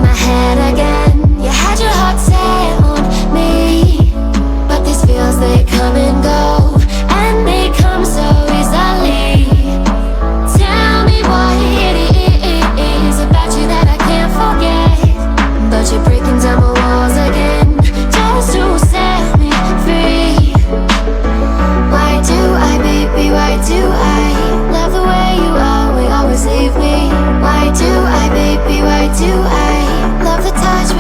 in my head again. You had your heart set on me, but these feels, they come and go, and they come so easily. Tell me what it is about you that I can't forget, but you're breaking down my walls again, just to set me free. Why do I, baby, why do I love the way you always leave me? Why do I, baby, why do I love the touch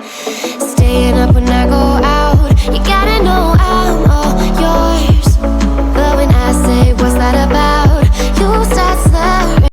Staying up when I go